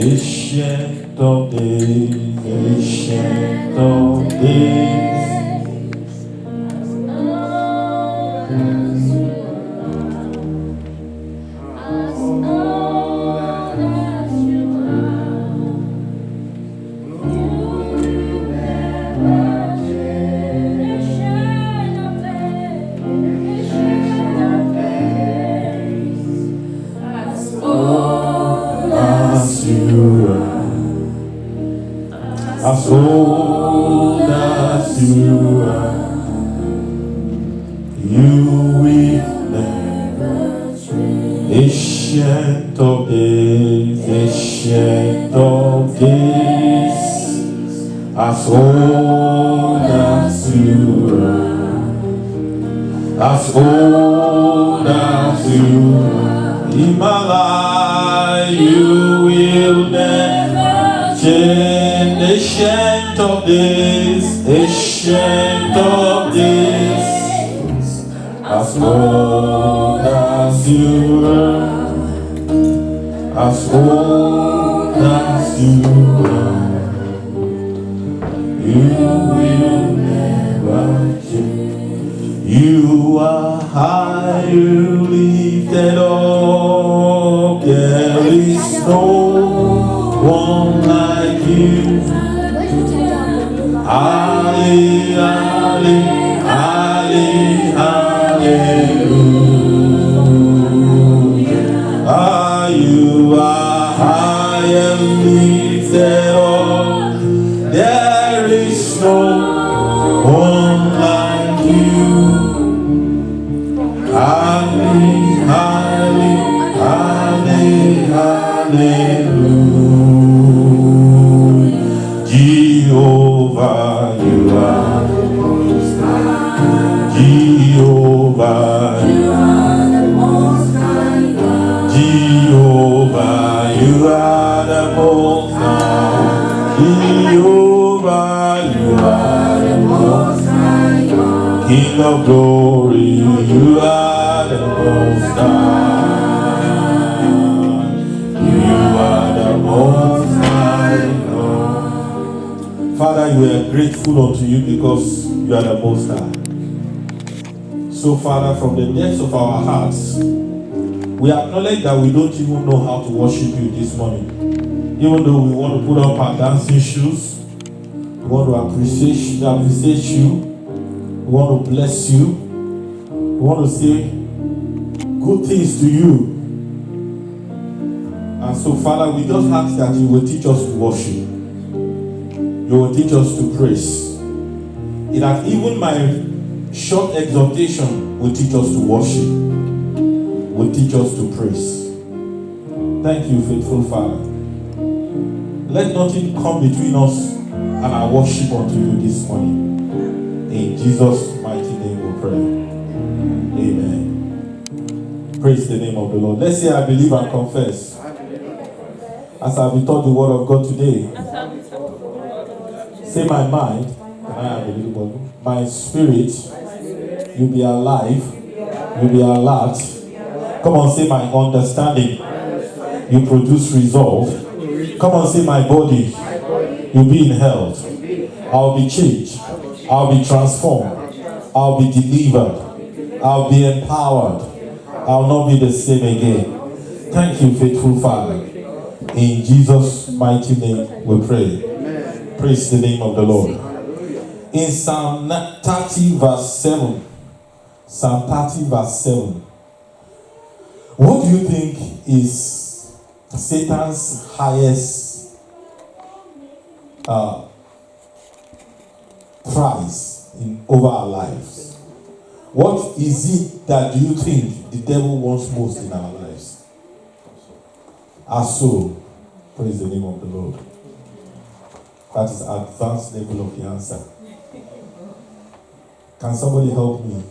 Ancient of days, ancient of days. As old as you are, you will never change. Ancient of days, ancient of days, as old as you are, as old as you are, in my life you will never change. Ancient of days, ancient of days, as old as you are, as old as you are, you will never change. You are high, lifted up, there is no one like you. Halle, halle, halle, hallelujah. Ah, you are high and lifted up. There is no one like you. Halle, halle, halle, hallelujah. Jehovah, you are the most high. Jehovah, you are the most high God. Jehovah, you are the most high. Jehovah, you are the most high God. King of glory, you are the most high. You are the most high God. Father, we are grateful unto you because you are the most high. So, Father, from the depths of our hearts, we acknowledge that we don't even know how to worship you this morning. Even though we want to put up our dancing shoes, we want to appreciate you, we want to bless you, we want to say good things to you. And so, Father, we just ask that you will teach us to worship. You will teach us to praise. In that even my short exhortation will teach us to worship, will teach us to praise. Thank you, faithful Father. Let nothing come between us and our worship unto you this morning. In Jesus' mighty name we pray. Amen. Praise the name of the Lord. Let's say I believe and confess. As I've been taught the word of God today. Say my mind, my spirit, you'll be alive, you'll be alert. Come on, say my understanding, you produce resolve. Come on, say my body, you'll be in health. I'll be changed, I'll be transformed, I'll be delivered, I'll be empowered, I'll not be the same again. Thank you, faithful Father. In Jesus' mighty name we pray. Praise the name of the Lord. In Psalm 30 verse 7, Psalm 30 verse 7, what do you think is Satan's highest prize over our lives? What is it that do you think the devil wants most in our lives? Our soul. Praise the name of the Lord. That is advanced level of the answer. Can somebody help me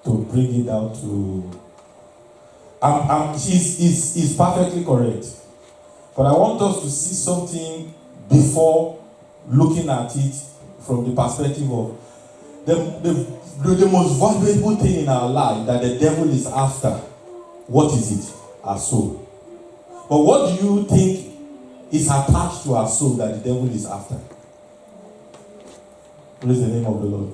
to bring it down to... He's perfectly correct. But I want us to see something before looking at it from the perspective of the most valuable thing in our life that the devil is after. What is it? Our soul. But what do you think is attached to our soul that the devil is after. Praise the name of the Lord.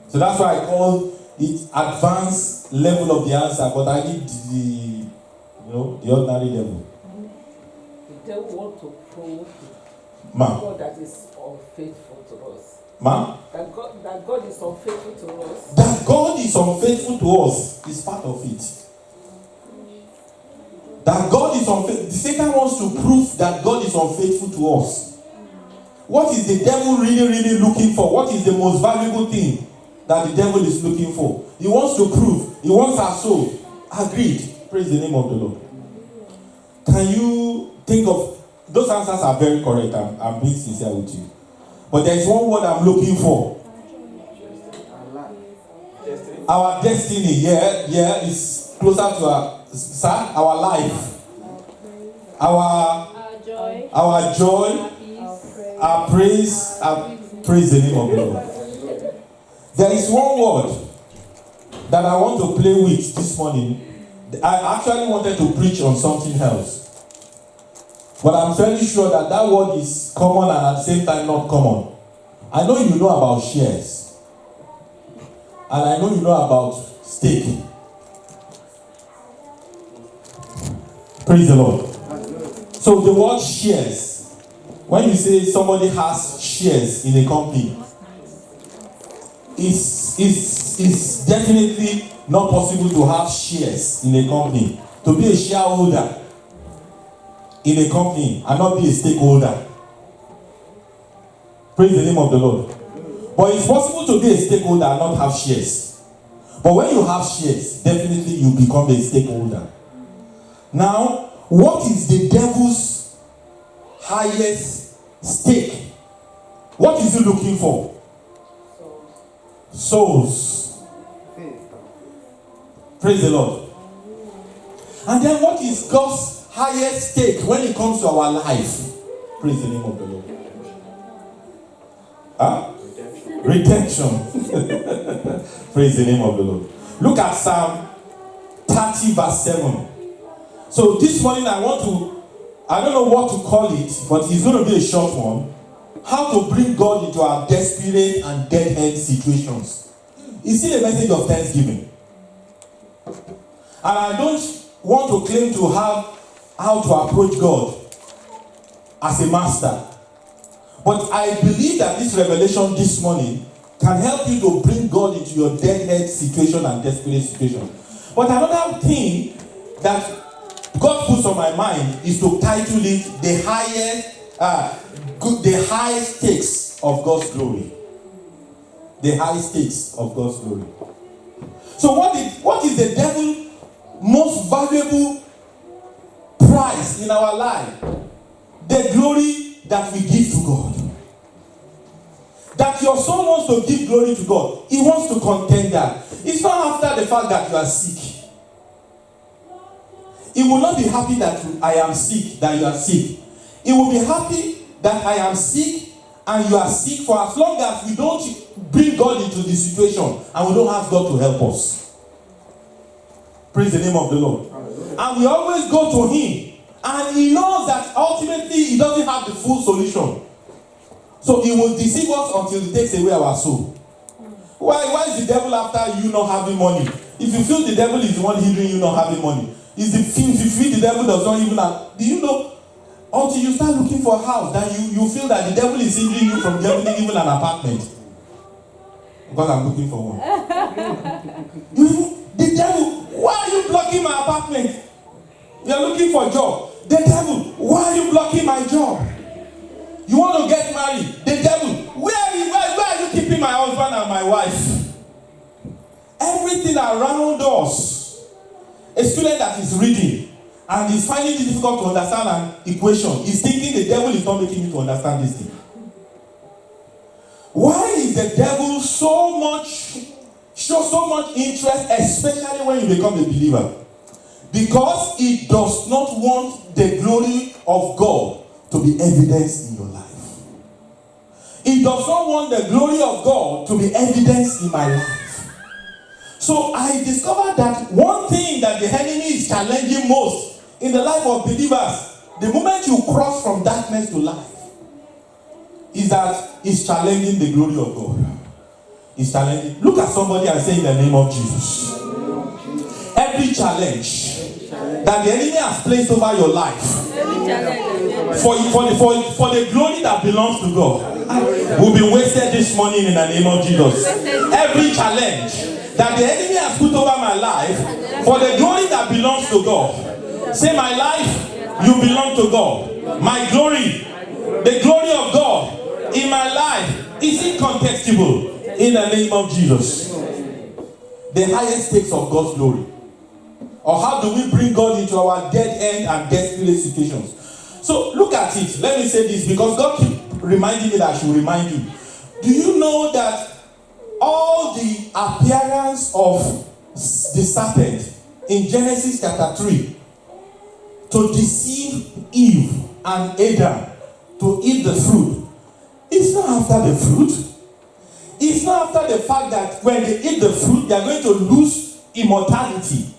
So that's why I call it advanced level of the answer, but I need the ordinary level. The devil wants to prove God that is unfaithful to us. That God is unfaithful to us. That God is unfaithful to us is part of it. That God is unfaithful. Satan wants to prove that God is unfaithful to us. What is the devil really looking for? What is the most valuable thing that the devil is looking for? He wants to prove. He wants our soul. Agreed. Praise the name of the Lord. Can you think of... Those answers are very correct. I'm being sincere with you. But there is one word I'm looking for. Our destiny. Yeah, is closer to our life. Our joy. Our praise. Praise the name of the Lord. There is one word that I want to play with this morning. I actually wanted to preach on something else. But I'm fairly sure that word is common and at the same time not common. I know you know about shares. And I know you know about stake. Praise the Lord. So the word shares, when you say somebody has shares in a company, it's definitely not possible to have shares in a company. To be a shareholder in a company and not be a stakeholder. Praise the name of the Lord. But it's possible to be a stakeholder and not have shares. But when you have shares, definitely you become a stakeholder. Now, what is the devil's highest stake? What is he looking for? Souls. Praise the Lord. And then what is God's highest stake when it comes to our life? Praise the name of the Lord. Redemption. Praise the name of the Lord. Look at Psalm 30 verse 7. So this morning I don't know what to call it, but it's going to be a short one. How to bring God into our desperate and dead-end situations. It's still a message of thanksgiving. And I don't want to claim to have how to approach God as a master. But I believe that this revelation this morning can help you to bring God into your dead-end situation and desperate situation. But another thing that God puts on my mind is to title it the high stakes of God's glory. The high stakes of God's glory. So what is the devil's most valuable prize in our life? The glory that we give to God. That your soul wants to give glory to God. He wants to contend that. It's not after the fact that you are sick. He will not be happy that I am sick, that you are sick. He will be happy that I am sick and you are sick, for as long as we don't bring God into the situation and we don't ask God to help us. Praise the name of the Lord. And we always go to Him. And He knows that ultimately He doesn't have the full solution. So He will deceive us until He takes away our soul. Why is the devil after you not having money? If you feel the devil is the one hindering you not having money, if you feel the devil does not even have, do you know, until you start looking for a house, then you feel that the devil is hindering you from getting even an apartment. Because I'm looking for one. The devil, why are you blocking my apartment? You're looking for a job. The devil, why are you blocking my job? You want to get married. The devil, where are you keeping my husband and my wife? Everything around us. A student that is reading and is finding it difficult to understand an equation is thinking the devil is not making me to understand this thing. Why is the devil show so much interest, especially when you become a believer? Because he does not want the glory of God to be evidenced in your life. He does not want the glory of God to be evidenced in my life. So I discovered that one thing that the enemy is challenging most in the life of believers, the moment you cross from darkness to light, is that it's challenging the glory of God. It's challenging. Look at somebody and say, in the name of Jesus. Every challenge that the enemy has placed over your life for the glory that belongs to God will be wasted this morning in the name of Jesus. Every challenge that the enemy has put over my life for the glory that belongs to God. Say, my life, you belong to God. My glory, the glory of God in my life is incontestable in the name of Jesus. The highest stakes of God's glory. Or how do we bring God into our dead end and desperate situations? So look at it. Let me say this because God keeps reminding me that I should remind you. Do you know that all the appearance of the serpent in Genesis chapter 3 to deceive Eve and Adam to eat the fruit, it's not after the fruit. It's not after the fact that when they eat the fruit, they are going to lose immortality.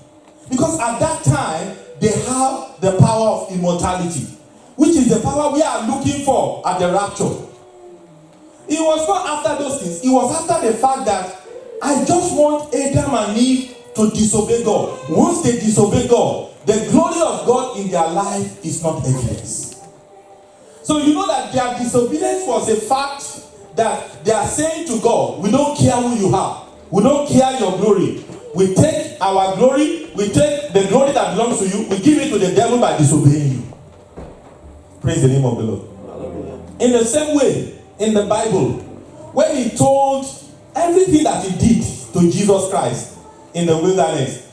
Because at that time, they have the power of immortality, which is the power we are looking for at the rapture. It was not after those things. It was after the fact that I just want Adam and Eve to disobey God. Once they disobey God, the glory of God in their life is not evidence. So you know that their disobedience was a fact that they are saying to God, we don't care who you are. We don't care your glory. We take our glory, we take the glory that belongs to you, we give it to the devil by disobeying you. Praise the name of the Lord. Hallelujah. In the same way, in the Bible, when he told everything that he did to Jesus Christ in the wilderness,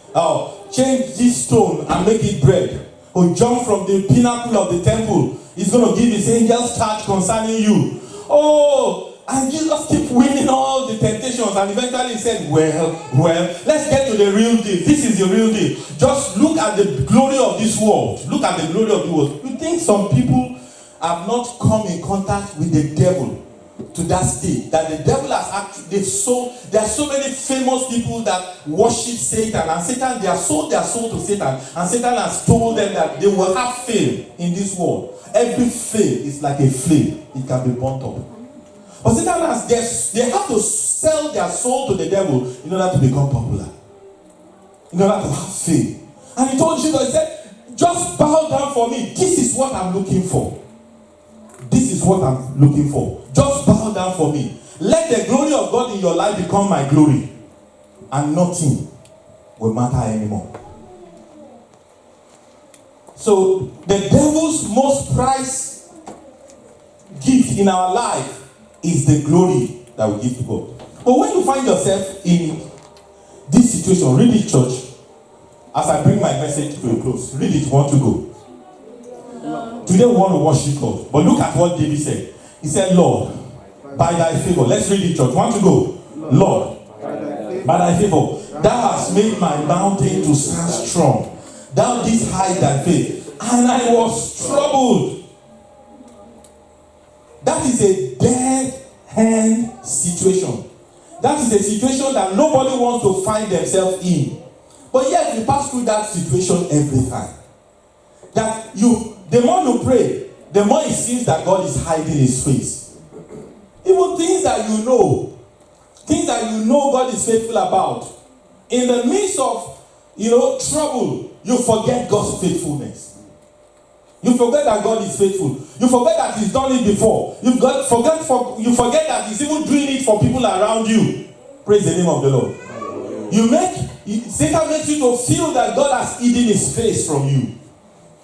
change this stone and make it bread, or jump from the pinnacle of the temple, he's going to give his angels charge concerning you. And Jesus kept winning all the temptations, and eventually he said, well, let's get to the real deal. This is the real deal. Just look at the glory of this world. Look at the glory of the world. You think some people have not come in contact with the devil to that state, that the devil has actually, there are so many famous people that worship Satan, and Satan, they have sold their soul to Satan, and Satan has told them that they will have fame in this world. Every fame is like a flame. It can be burnt up. But Satan has, they have to sell their soul to the devil in order to become popular, in order to have fame. And he told Jesus, he said, just bow down for me. This is what I'm looking for. This is what I'm looking for. Just bow down for me. Let the glory of God in your life become my glory, and nothing will matter anymore. So the devil's most prized gift in our life is the glory that we give to God. But when you find yourself in this situation, read it, church. As I bring my message to a close, read it. Want to go? Today we want to worship God. But look at what David said. He said, Lord, by thy favor. Let's read it, church. Want to go? Lord, by thy favor, thou hast made my mountain to stand strong. Thou didst hide thy face, and I was troubled. That is a dead hand situation. That is a situation that nobody wants to find themselves in. But yet we pass through that situation every time. That the more you pray, the more it seems that God is hiding his face. Even things that you know God is faithful about. In the midst of trouble, you forget God's faithfulness. You forget that God is faithful. You forget that he's done it before. You forget that he's even doing it for people around you. Praise the name of the Lord. Satan makes you to feel that God has hidden his face from you.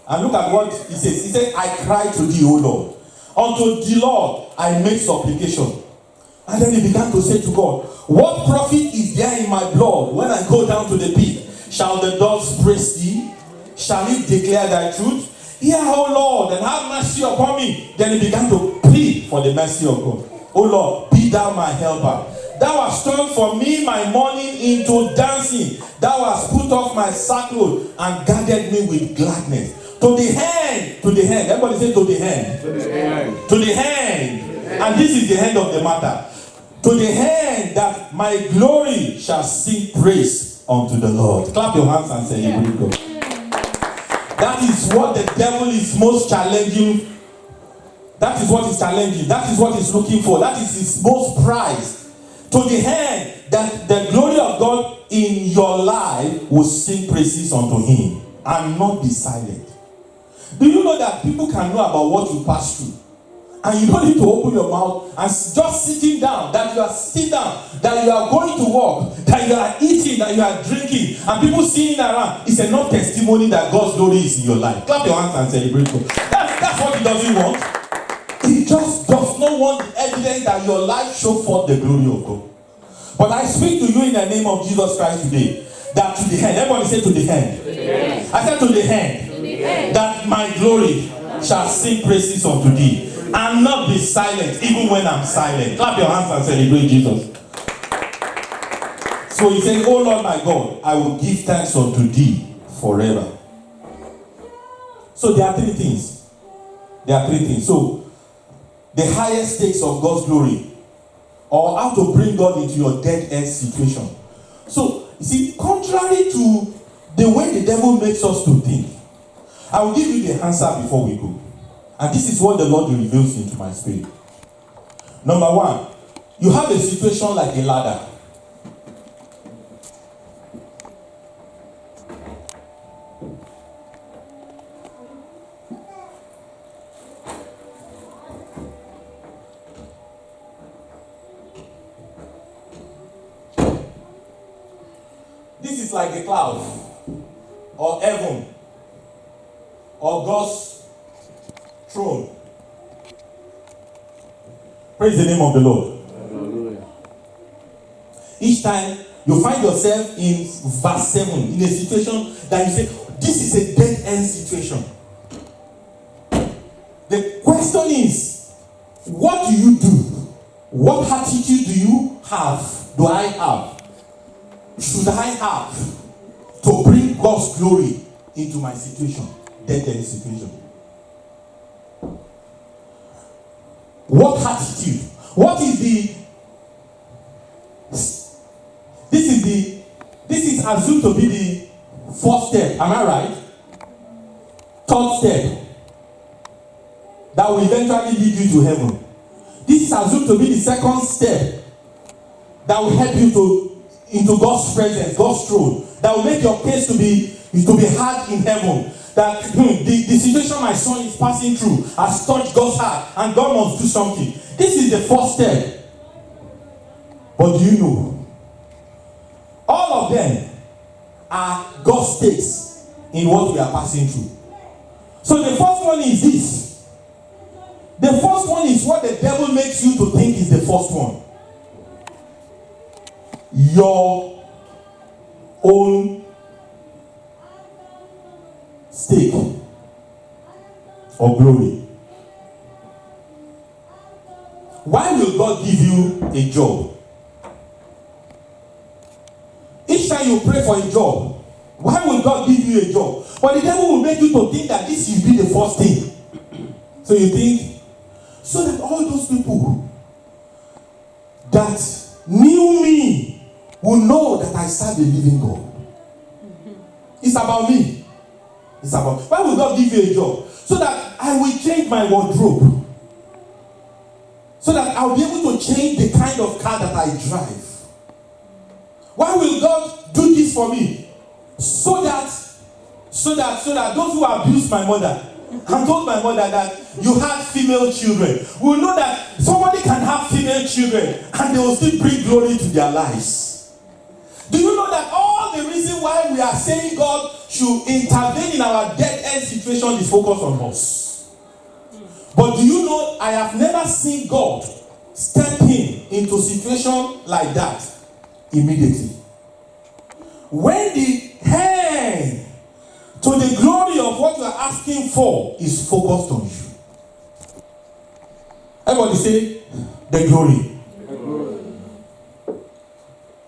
And look at what he says. He said, I cry to thee, O Lord. Unto the Lord I make supplication. And then he began to say to God, what profit is there in my blood when I go down to the pit? Shall the dogs praise thee? Shall it declare thy truth? Hear, O Lord, and have mercy upon me. Then he began to plead for the mercy of God. O Lord, be thou my helper. Thou hast turned for me my mourning into dancing. Thou hast put off my sackcloth and guarded me with gladness. To the hand. Everybody say to the hand. To the hand. And this is the hand of the matter. To the hand that my glory shall sing praise unto the Lord. Clap your hands and celebrate God. That is what the devil is most challenging. That is what is challenging. That is what he's looking for. That is his most prize. To the end that the glory of God in your life will sing praises unto him and not be silent. Do you know that people can know about what you pass through? And you don't need to open your mouth and just sitting down, that you are sitting down, that you are going to work, that you are eating, that you are drinking, and people seeing around. It's enough testimony that God's glory is in your life. Clap your hands and celebrate God. That's what he doesn't want. He just does not want the evidence that your life show forth the glory of God. But I speak to you in the name of Jesus Christ today, that to the hand, everybody say to the hand. I said to the hand, that my glory shall sing praises unto thee. And not be silent, even when I'm silent. Clap your hands and celebrate Jesus. So he said, oh Lord my God, I will give thanks unto thee forever. So there are three things. So the highest stakes of God's glory, or how to bring God into your dead end situation. So, you see, contrary to the way the devil makes us to think, I will give you the answer before we go. And this is what the Lord reveals into my spirit. Number one, you have a situation like a ladder. This is like a cloud, or heaven, or God's throne. Praise the name of the Lord. Hallelujah. Each time you find yourself in verse 7 in a situation that you say, this is a dead end situation. The question is, what do you do? What attitude do you have? Do I have? Should I have to bring God's glory into my situation? Dead end situation. What attitude? What is the? This is assumed to be the fourth step. Am I right? Third step that will eventually lead you to heaven. This is assumed to be the second step that will help you into God's presence, God's throne. That will make your case to be heard in heaven. That the situation my son is passing through has touched God's heart and God must do something. This is the first step. But do you know, all of them are God's stakes in what we are passing through. So the first one is this. The first one is what the devil makes you to think is the first one. Your own stake or glory. Why will God give you a job? Each time you pray for a job, why will God give you a job? But the devil will make you to think that this will be the first thing. So you think, so that all those people that knew me will know that I serve a living God. It's about me. It's about, why will God give you a job? So that I will change my wardrobe. So that I'll be able to change the kind of car that I drive. Why will God do this for me? So that those who abused my mother and told my mother that you had female children will know that somebody can have female children and they will still bring glory to their lives. Do you know that all the reason why we are saying God should intervene in our dead end situation is focused on us? But do you know, I have never seen God step into a situation like that immediately. When the hand to the glory of what you are asking for is focused on you. Everybody say, the glory. The glory.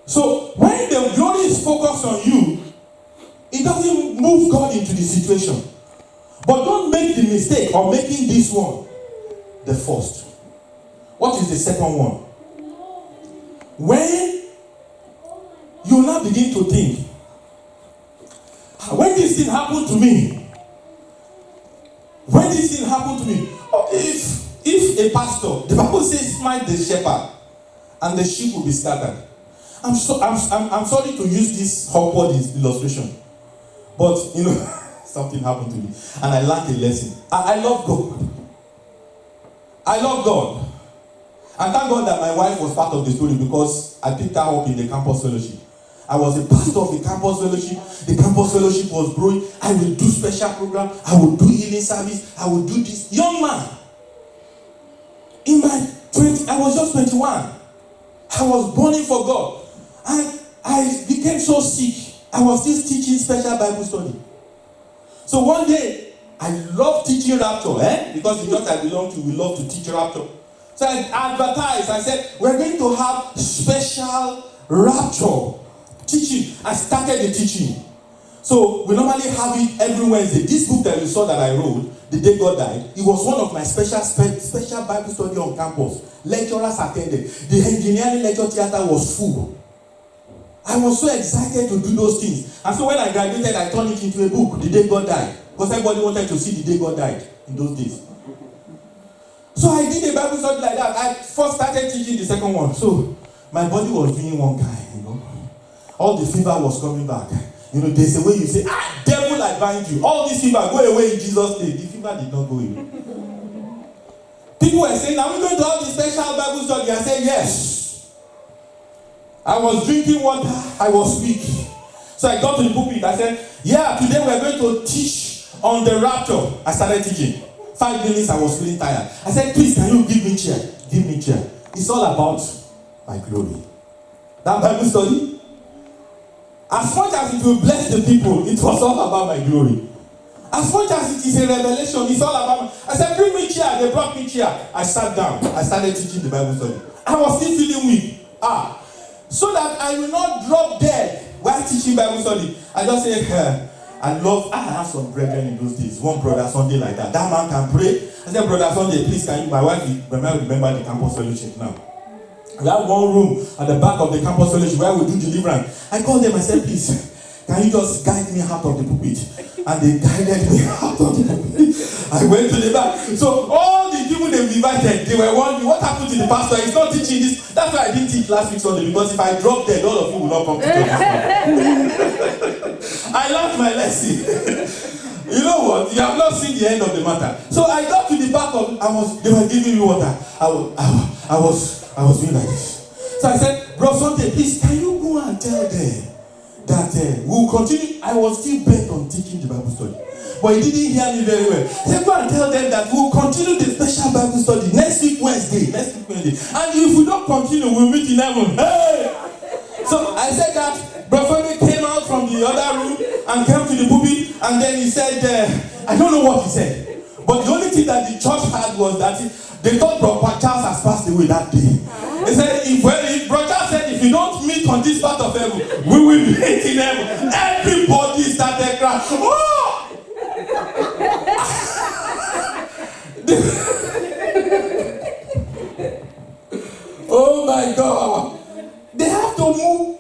So when the glory is focused on you, it doesn't move God into the situation. But don't make the mistake of making this one the first. What is the second one? When you now begin to think, when this thing happened to me, When this thing happened to me, if a pastor, the Bible says, smite the shepherd, and the sheep will be scattered. I'm sorry to use this awkward illustration, but something happened to me, and I learned a lesson. I love God. I love God. And thank God that my wife was part of the story, because I picked her up in the campus fellowship. I was a pastor of the campus fellowship. The campus fellowship was growing. I will do special program. I will do healing service. I will do this. Young man. In my 20, I was just 21. I was burning for God. And I became so sick. I was still teaching special Bible study. So one day, I love teaching rapture, because the church I belong to, we love to teach rapture. So I advertised. I said, we're going to have special rapture teaching. I started the teaching. So we normally have it every Wednesday. This book that you saw that I wrote, The Day God Died, it was one of my special Bible study on campus. Lecturers attended. The engineering lecture theater was full. I was so excited to do those things. And so when I graduated, I turned it into a book, The Day God Died. Because everybody wanted to see the day God died in those days. So I did a Bible study like that. I first started teaching the second one. So my body was doing one kind, All the fever was coming back. There's a way you say, devil, I bind you. All this fever, go away in Jesus' name. The fever did not go away. People were saying, are we going to have the special Bible study? I said, yes. I was drinking water. I was weak. So I got to the pulpit. I said, today we're going to teach on the rapture. I started teaching. 5 minutes, I was feeling tired. I said, please, can you give me chair? Give me chair. It's all about my glory. That Bible study, as much as it will bless the people, it was all about my glory. As much as it is a revelation, it's all about I said, bring me chair. They brought me chair. I sat down. I started teaching the Bible study. I was still feeling weak. So that I will not drop dead while teaching Bible study. I just said, I have some brethren in those days. One brother Sunday like that. That man can pray. I said, Brother Sunday, please, can you? My wife remember the campus fellowship now. We have one room at the back of the campus fellowship where we do deliverance. I called them. I said, please, can you just guide me out of the pulpit? And they guided me out of the pulpit. I went to the back. So all the people they've invited, they were wondering, what happened to the pastor? He's not teaching this. That's why I didn't teach last week Sunday, because if I drop dead, all of you will not come to church. I learned my lesson. You know what? You have not seen the end of the matter. So I got to the back of, they were giving me water. I was doing like this. So I said, Bro Sunday, please, can you go and tell them that we'll continue? I was still bent on teaching the Bible study. But he didn't hear me very well. He said, go and tell them that we'll continue the special Bible study next week Wednesday. And if we don't continue, we'll meet in heaven. Hey! So I said that. Brother came out from the other room and came to the pulpit, and then he said, I don't know what he said. But the only thing that the church had was that they thought Brother Charles has passed away that day. He said, if Brother Charles said, if you don't meet on this part of heaven, we will meet in heaven. Everybody started crying. Oh! Oh my God. They have to move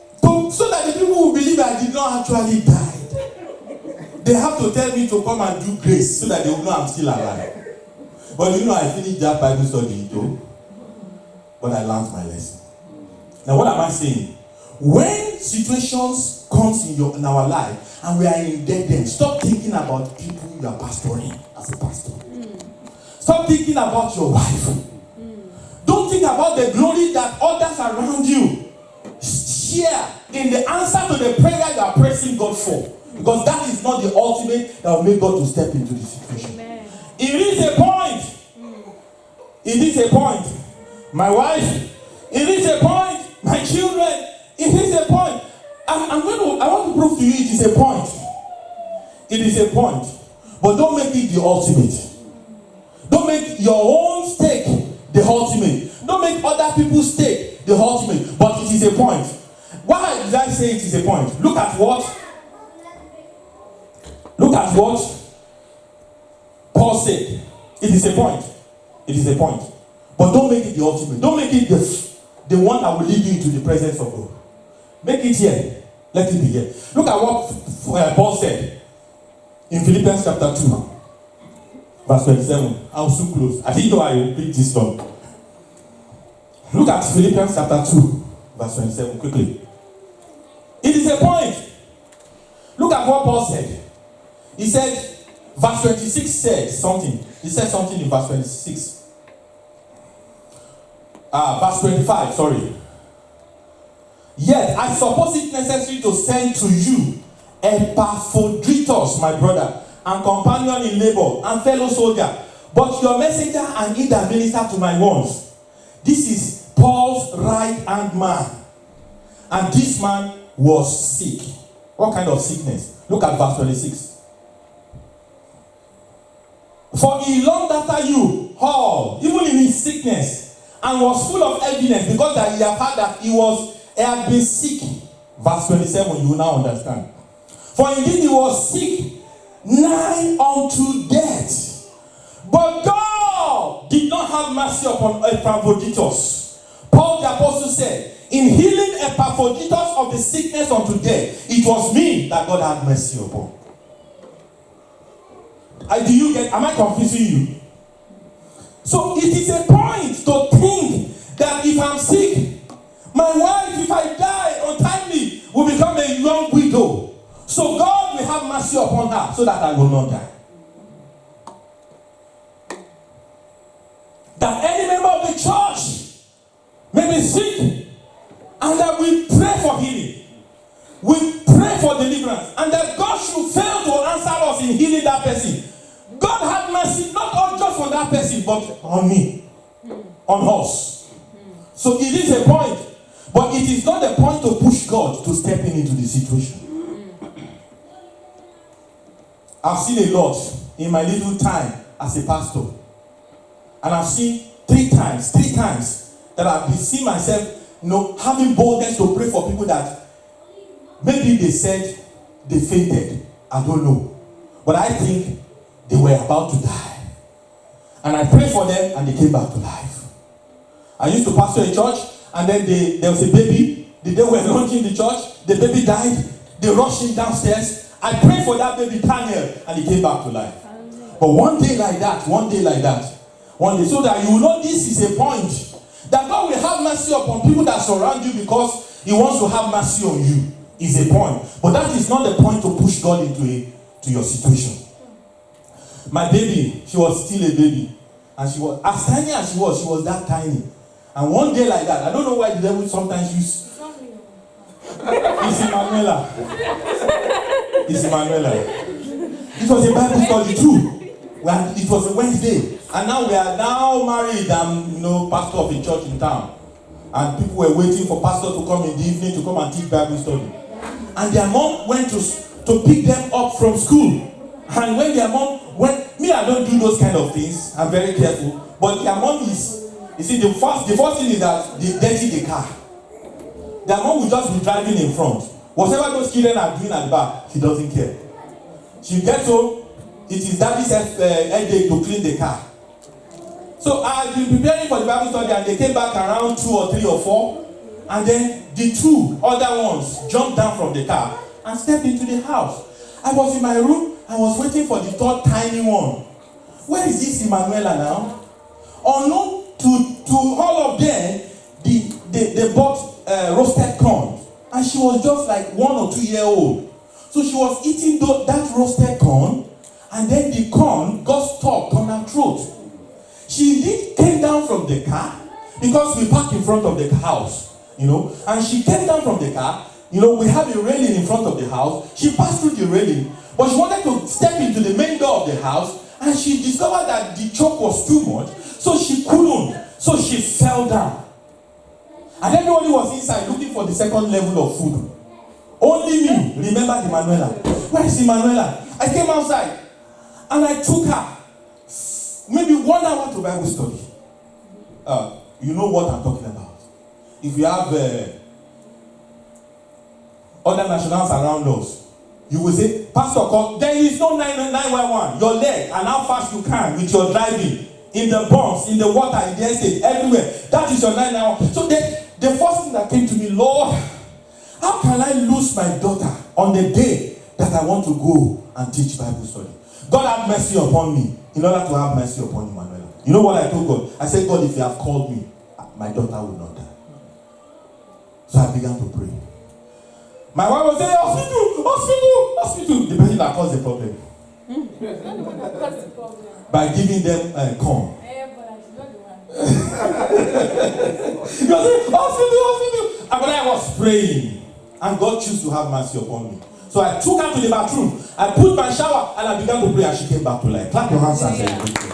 so that the people will believe I did not actually die. They have to tell me to come and do grace so that they will know I'm still alive. But I finished that Bible study too. But I learned my lesson. Now what am I saying? When situations comes in our life and we are in dead end, stop thinking about people you are pastoring as a pastor. Stop thinking about your wife. Don't think about the glory that others around you share in the answer to the prayer you are praising God for. Because that is not the ultimate that will make God to step into the situation. Amen. It is a point. It is a point. My wife, it is a point. My children, it is a point. I want to prove to you it is a point. It is a point. But don't make it the ultimate. Don't make your own stake the ultimate. Don't make other people's stake the ultimate. But it is a point. Why did I say it is a point? Look at what Paul said. It is a point. It is a point. But don't make it the ultimate. Don't make it the one that will lead you into the presence of God. Make it here. Let it be here. Look at what Paul said in Philippians chapter 2. Verse 27. I'll soon close. I didn't know I would pick this long. Look at Philippians chapter 2, verse 27, quickly. It is a point. Look at what Paul said. He said, verse 26 said something. He said something in verse 26. Verse 25, sorry. Yet I suppose it necessary to send to you Epaphroditus, my brother, and companion in labor, and fellow soldier, but your messenger and he that minister to my wants. This is Paul's right hand man. And this man was sick. What kind of sickness? Look at verse 26. For he longed after you all, even in his sickness, and was full of evidence, because that he had heard that he had been sick. Verse 27, you will now understand. For indeed he was sick, nigh unto death. But God did not have mercy upon Epaphroditus. Paul the apostle said, in healing Epaphroditus of the sickness unto death, it was me that God had mercy upon. Am I confusing you? So it is a point to think that if I'm sick, my wife, if I die untimely, will become a young widow. So God will have mercy upon her so that I will not die. That any member of the church may be sick, and that we pray for healing. We pray for deliverance, and that God should fail to answer us in healing that person. God have mercy not just on that person, but on me, on us. So it is a point, but it is not a point to push God to step into the situation. I've seen a lot in my little time as a pastor, and I've seen three times that I've seen myself, having boldness to pray for people that maybe they said they fainted. I don't know, but I think they were about to die, and I prayed for them, and they came back to life. I used to pastor a church, and then there was a baby. The day we were launching the church, the baby died. They rushed him downstairs. I prayed for that baby Daniel, and he came back to life. But one day like that, so that you know this is a point that God will have mercy upon people that surround you because he wants to have mercy on you. Is a point, but that is not the point to push God into your situation. My baby, she was still a baby, and she was as tiny as she was that tiny. And one day like that, I don't know why the devil sometimes use. It's Emanuela. It was a Bible study too. It was a Wednesday, and now we are now married. I'm pastor of a church in town, and people were waiting for pastor to come in the evening to come and teach Bible study. And their mom went to pick them up from school. And when their mom went, I don't do those kind of things. I'm very careful. But their mom is, you see, the first thing is that they dirty the car. Their mom will just be driving in front. Whatever those children are doing at the back, she doesn't care. She gets home, it is daddy's headache to clean the car. So I've been preparing for the Bible study, and they came back around 2 or 3 or 4. And then the 2 other ones jumped down from the car and stepped into the house. I was in my room. I was waiting for the 3rd tiny one. Where is this Emanuela now? Unknown to all of them, they bought roasted corn. And she was just like 1 or 2 years old. So she was eating that roasted corn, and then the corn got stuck on her throat. She indeed came down from the car, because we parked in front of the house. And she came down from the car. We have a railing in front of the house. She passed through the railing, but she wanted to step into the main door of the house, and she discovered that the choke was too much, so she couldn't. So she fell down. And everybody was inside looking for the 2nd level of food. Only me remembered Emanuela. Where is Emanuela? I came outside, and I took her maybe 1 hour to Bible study. You know what I'm talking about. If you have other nationals around us, you will say, Pastor, there is no 911. Your leg, and how fast you can with your driving, in the bumps, in the water, in the estate, everywhere. That is your 911. So the first thing that came to me, Lord, how can I lose my daughter on the day that I want to go and teach Bible study? God have mercy upon me. in order to have mercy upon Emmanuel. You know what I told God? I said, God, if you have called me, my daughter will not die. So I began to pray. My wife was saying, hospital. The person that caused the problem. By giving them corn. You know, hospital. And when I was praying, and God chose to have mercy upon me. So I took her to the bathroom. I put my shower and I began to pray, and she came back to life. Clap your hands and celebrate her.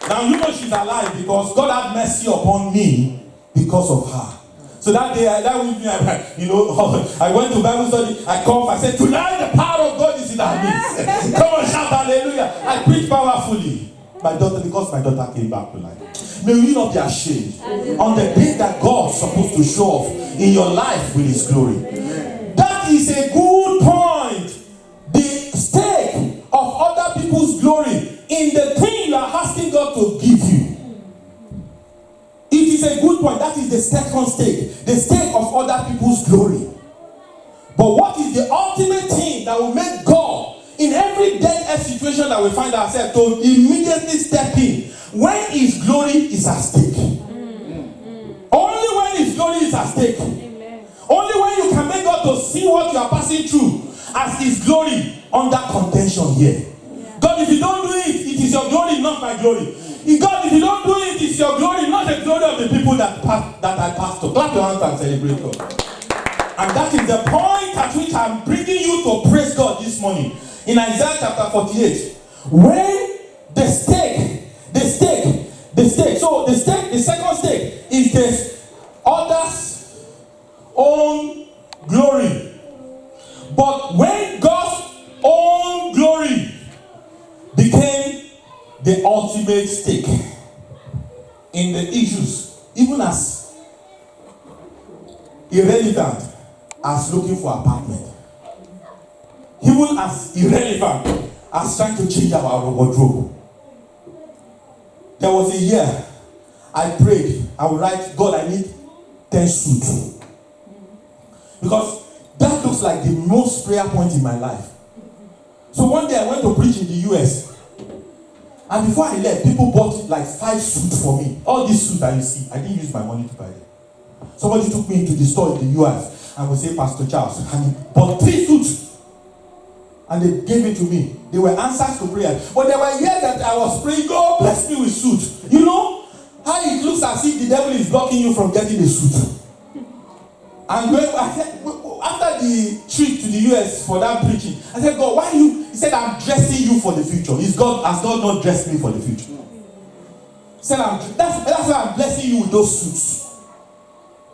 Now you know she's alive because God had mercy upon me because of her. So that day, that week, I went to Bible study. I called. I said, tonight the power of God is in our midst. Come on, shout hallelujah. I preached powerfully. Because my daughter came back to life. May you not be ashamed on the day that God is supposed to show off in your life with His glory. That is a good point. The stake of other people's glory in the thing you are asking God to give you. It is a good point. That is the second stake. The stake of other people's glory. But what is the ultimate thing that will make God, in every dead-end situation that we find ourselves, to immediately step in when His glory is at stake? Only when His glory is at stake. Amen. Only when you can make God to see what you are passing through as His glory under contention here. Yeah. God, if you don't do it, it is your glory, not my glory. God, if you don't do it, it's your glory, not the glory of the people that I pastor. Clap your hands and celebrate God. And that is the point at which I'm bringing you to praise God this morning. In Isaiah chapter 48, when the stake, so the second stake is the others' own glory. But when God's own glory became the ultimate stake in the issues, even as irrelevant as looking for apartment, even as irrelevant as trying to change our wardrobe. There was a year I prayed, I would write, God, I need 10 suits. Because that looks like the most prayer point in my life. So one day I went to preach in the US. And before I left, people bought like 5 suits for me. All these suits that you see, I didn't use my money to buy them. Somebody took me into the store in the US and would say, Pastor Charles, and he bought 3 suits. And they gave it to me. They were answers to prayer. But there were years that I was praying, God bless me with suits. You know how it looks as if the devil is blocking you from getting a suit. And when after the trip to the US for that preaching, I said, God, why you? He said, I'm dressing you for the future. Has God not dressed me for the future? He said, that's why I'm blessing you with those suits.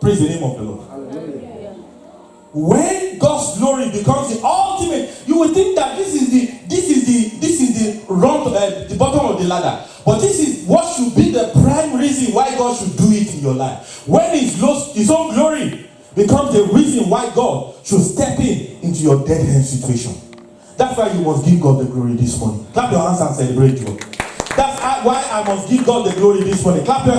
Praise the name of the Lord. Hallelujah. When God's glory becomes the ultimate, you will think that this is the bottom of the ladder. But this is what should be the prime reason why God should do it in your life. When His own glory becomes the reason why God should step into your dead hand situation. That's why you must give God the glory this morning. Clap your hands and celebrate God. That's why I must give God the glory this morning. Clap your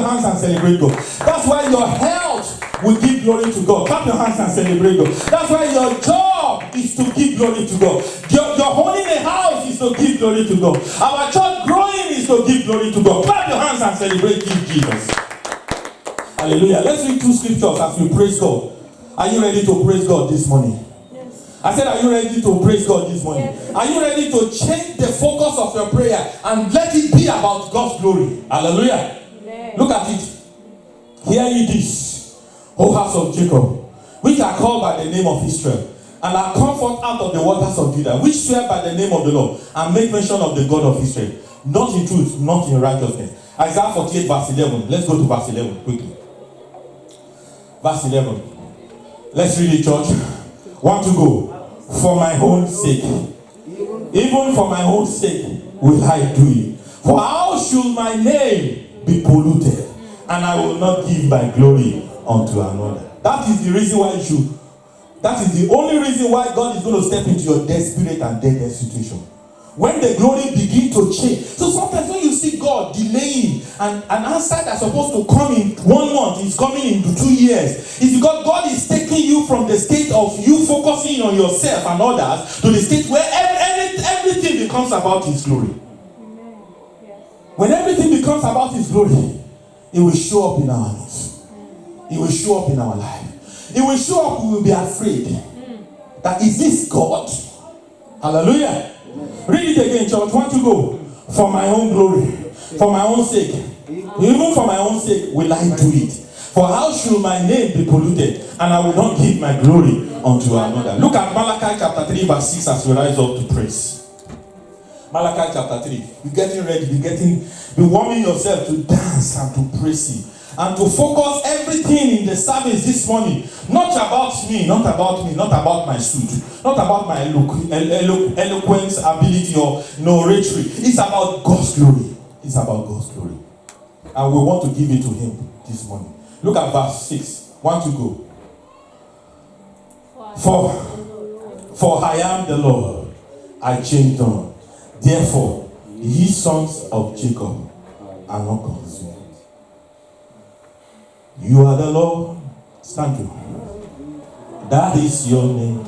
hands and celebrate God. That's why your health will give glory to God. Clap your hands and celebrate God. That's why your job is to give glory to God. Your owning a house is to give glory to God. Our church growing is to give glory to God. Clap your hands and celebrate Jesus. Hallelujah. Let's read 2 scriptures as we praise God. Are you ready to praise God this morning? Yes. I said, are you ready to praise God this morning? Yes. Are you ready to change the focus of your prayer and let it be about God's glory? Hallelujah. Yes. Look at it. Hear ye this, O house of Jacob, which are called by the name of Israel, and are come forth out of the waters of Judah, which swear by the name of the Lord, and make mention of the God of Israel, not in truth, not in righteousness. Isaiah 48 verse 11. Let's go to verse 11 quickly. Verse 11. Let's read it, church. 1 to go. For my own sake, even for my own sake, will I do it. For how should my name be polluted, and I will not give my glory unto another? That is the reason why you should. That is the only reason why God is going to step into your dead spirit and dead situation. When the glory begins to change. So sometimes when you see God delaying an answer that's supposed to come in 1 month, is coming in 2 years. It's because God is taking you from the state of you focusing on yourself and others to the state where everything becomes about His glory, when everything becomes about His glory, it will show up in our lives. It will show up in our life. It will show up, we will be afraid. That is this God? Hallelujah. Read it again, church. Want to go? For my own glory, for my own sake, even for my own sake, will I do it? For how should my name be polluted, and I will not give my glory unto another? Look at Malachi chapter 3, verse 6 as we rise up to praise. Malachi chapter 3. Be getting ready, be warming yourself to dance and to praise Him. And to focus everything in the service this morning, not about me, not about my suit, not about my eloquence, ability, or oratory. It's about God's glory. It's about God's glory. And we want to give it to Him this morning. Look at verse 6. 1 to go. For I am the Lord, I change not. Therefore, ye sons of Jacob are not consumed. You are the Lord. Thank you. That is your name.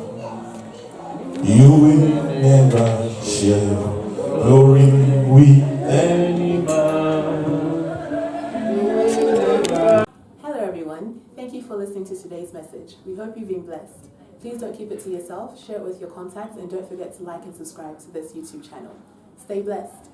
You will never share glory with any man. Hello everyone. Thank you for listening to today's message. We hope you've been blessed. Please don't keep it to yourself. Share it with your contacts and don't forget to like and subscribe to this YouTube channel. Stay blessed.